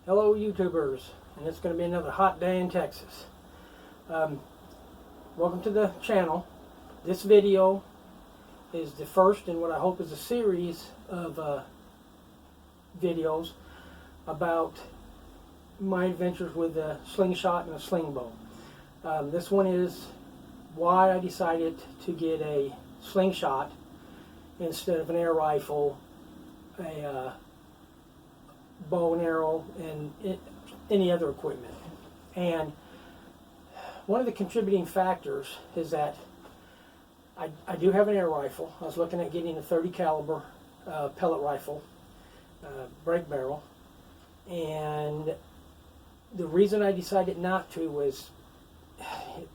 Hello YouTubers, and it's going to be another hot day in Texas. Welcome to the channel. This video is the first in what I hope is a series of videos about my adventures with a slingshot and a sling bow. This one is why I decided to get a slingshot instead of an air rifle, a bow and arrow, and any other equipment. And one of the contributing factors is that I do have an air rifle. I was looking at getting a 30 caliber pellet rifle, break barrel, and the reason I decided not to was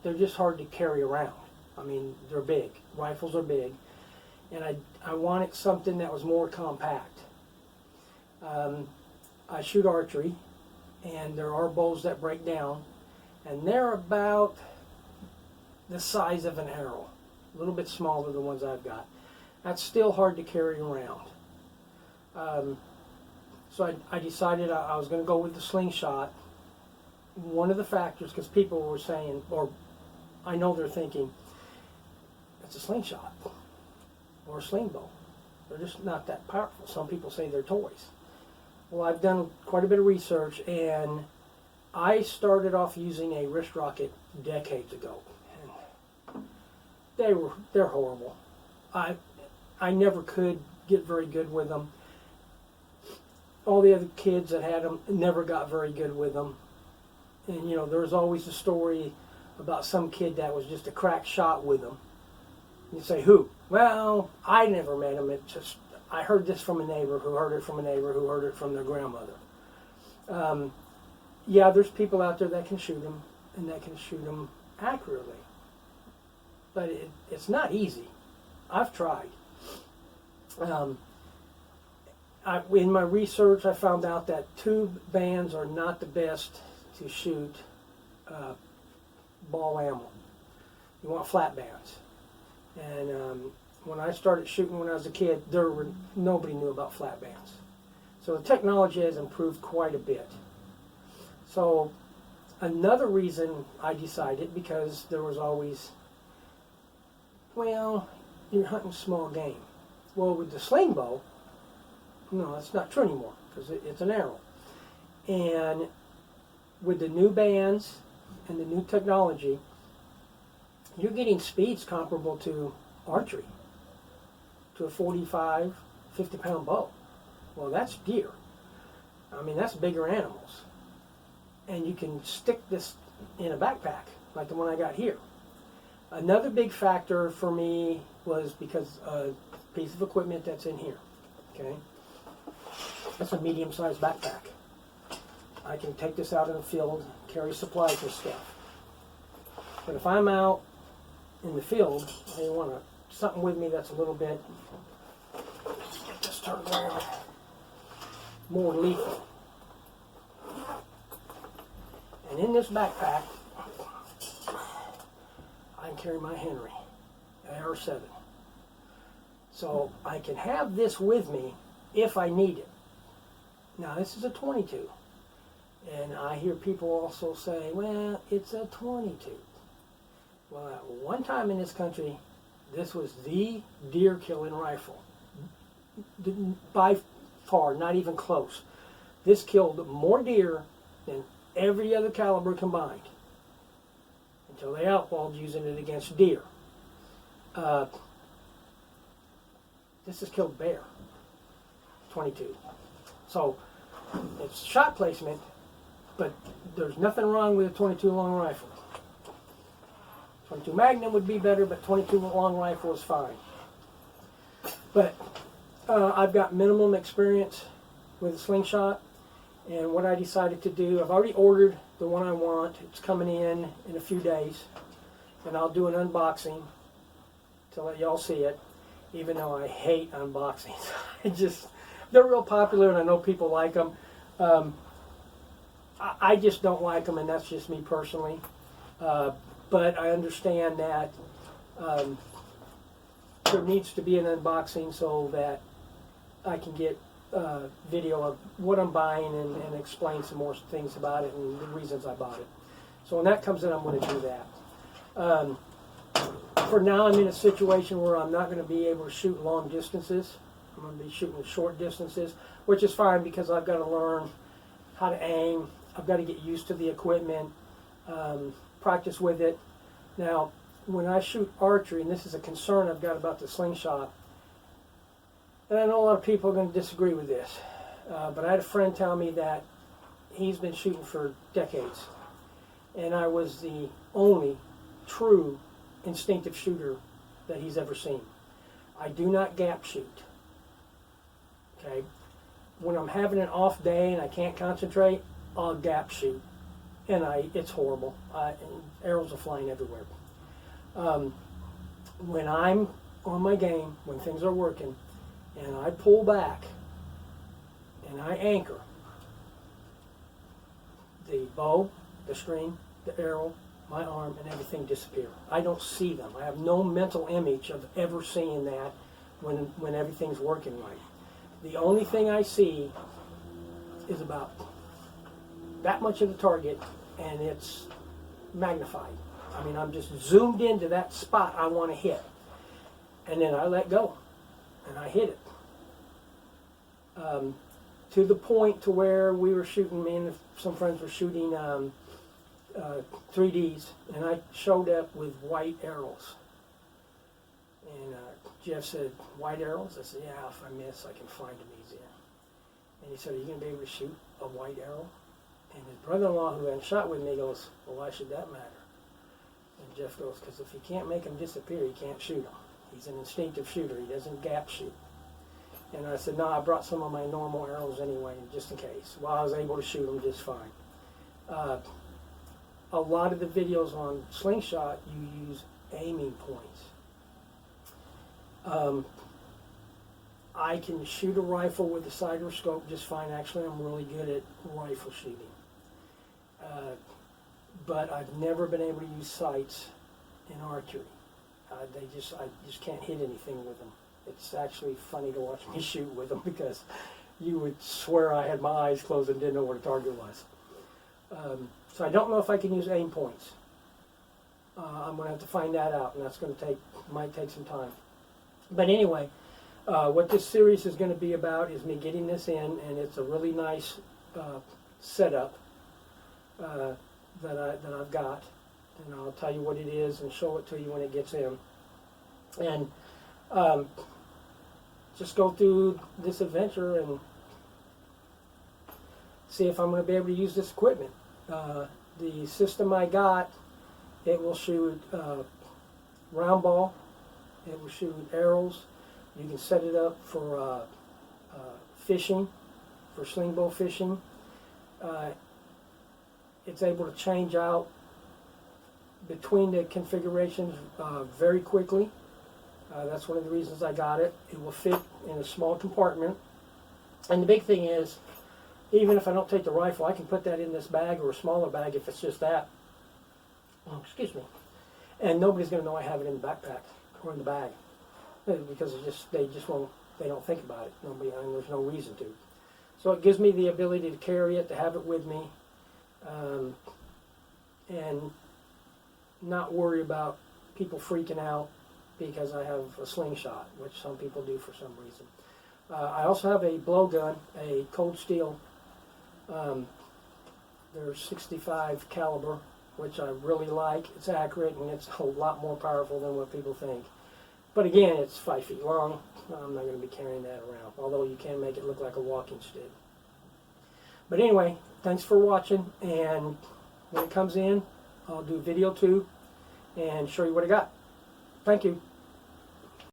they're just hard to carry around. I mean, they're big. Rifles are big, and I wanted something that was more compact. I shoot archery, and there are bows that break down, and they're about the size of an arrow, a little bit smaller than the ones I've got. That's still hard to carry around. So I decided I was going to go with the slingshot. One of the factors, because people were saying, or I know they're thinking, it's a slingshot or a sling bow. They're just not that powerful. Some people say they're toys. Well, I've done quite a bit of research, and I started off using a wrist rocket decades ago, and they're horrible. I never could get very good with them. All the other kids that had them never got very good with them. And you know, there was always a story about some kid that was just a crack shot with them. You say, who? Well, I never met him. It just, I heard this from a neighbor who heard it from a neighbor who heard it from their grandmother. Yeah, there's people out there that can shoot them, and that can shoot them accurately. But it's not easy. I've tried. In my research, I found out that tube bands are not the best to shoot ball ammo. You want flat bands. And when I started shooting when I was a kid, nobody knew about flat bands. So the technology has improved quite a bit. So another reason I decided, because there was always, well, you're hunting small game. Well, with the sling bow, no, that's not true anymore, because it's an arrow. And with the new bands and the new technology, you're getting speeds comparable to archery, to a 45, 50-pound bow. Well, that's deer. I mean, that's bigger animals. And you can stick this in a backpack, like the one I got here. Another big factor for me was because a piece of equipment that's in here, okay? That's a medium-sized backpack. I can take this out in the field, carry supplies and stuff. But if I'm out in the field, I want something with me that's a little bit, get this turned around, more lethal. And in this backpack, I can carry my Henry, AR-7. So I can have this with me if I need it. Now this is a 22. And I hear people also say, well, it's a 22. Well, at one time in this country, this was the deer-killing rifle. By far, not even close. This killed more deer than every other caliber combined, until they outlawed using it against deer. This has killed bear, 22. So, it's shot placement, but there's nothing wrong with a 22 long rifle. 22 Magnum would be better, but 22 long rifle is fine. But I've got minimum experience with a slingshot, and what I decided to do, I've already ordered the one I want. It's coming in a few days, and I'll do an unboxing to let y'all see it, even though I hate unboxings. They're real popular, and I know people like them. I just don't like them, and that's just me personally. But I understand that there needs to be an unboxing so that I can get video of what I'm buying and explain some more things about it and the reasons I bought it. So when that comes in, I'm going to do that. For now, I'm in a situation where I'm not going to be able to shoot long distances. I'm going to be shooting short distances, which is fine because I've got to learn how to aim. I've got to get used to the equipment, practice with it. Now, when I shoot archery, and this is a concern I've got about the Slingshot, and I know a lot of people are going to disagree with this, but I had a friend tell me that he's been shooting for decades, and I was the only true instinctive shooter that he's ever seen. I do not gap shoot. Okay? When I'm having an off day and I can't concentrate, I'll gap shoot, and it's horrible. And arrows are flying everywhere. When I'm on my game, when things are working, and I pull back and I anchor, the bow, the string, the arrow, my arm, and everything disappear. I don't see them. I have no mental image of ever seeing that when everything's working right. The only thing I see is about that much of the target, and it's magnified. I mean, I'm just zoomed into that spot I want to hit, and then I let go, and I hit it. To the point to where we were shooting, me and some friends were shooting 3Ds, and I showed up with white arrows. And Jeff said, "White arrows?" I said, "Yeah, if I miss, I can find them easier." And he said, "Are you going to be able to shoot a white arrow?" And his brother-in-law, who hadn't shot with me, goes, "Well, why should that matter?" And Jeff goes, "Because if you can't make them disappear, you can't shoot them. He's an instinctive shooter. He doesn't gap shoot." And I said, "No, I brought some of my normal arrows anyway, just in case." Well, I was able to shoot them just fine. A lot of the videos on Slingshot, you use aiming points. I can shoot a rifle with a sight or scope just fine. Actually, I'm really good at rifle shooting. But I've never been able to use sights in archery. I just can't hit anything with them. It's actually funny to watch me shoot with them because you would swear I had my eyes closed and didn't know where the target was. So I don't know if I can use aim points. I'm going to have to find that out, and that's going to might take some time. But anyway, what this series is going to be about is me getting this in, and it's a really nice setup that I've got, and I'll tell you what it is and show it to you when it gets in. And just go through this adventure and see if I'm going to be able to use this equipment. The system I got, it will shoot round ball, it will shoot arrows. You can set it up for fishing, for sling bow fishing. It's able to change out between the configurations very quickly. That's one of the reasons I got it. It will fit in a small compartment. And the big thing is, even if I don't take the rifle, I can put that in this bag or a smaller bag if it's just that. Oh, excuse me. And nobody's going to know I have it in the backpack or in the bag because they don't think about it. Nobody, and there's no reason to. So it gives me the ability to carry it, to have it with me, and not worry about people freaking out because I have a slingshot, which some people do for some reason. I also have a blowgun, a cold steel. They're 65 caliber, which I really like. It's accurate and it's a lot more powerful than what people think. But again, it's 5 feet long. I'm not going to be carrying that around, although you can make it look like a walking stick. But anyway, thanks for watching, and when it comes in, I'll do video 2 and show you what I got. Thank you.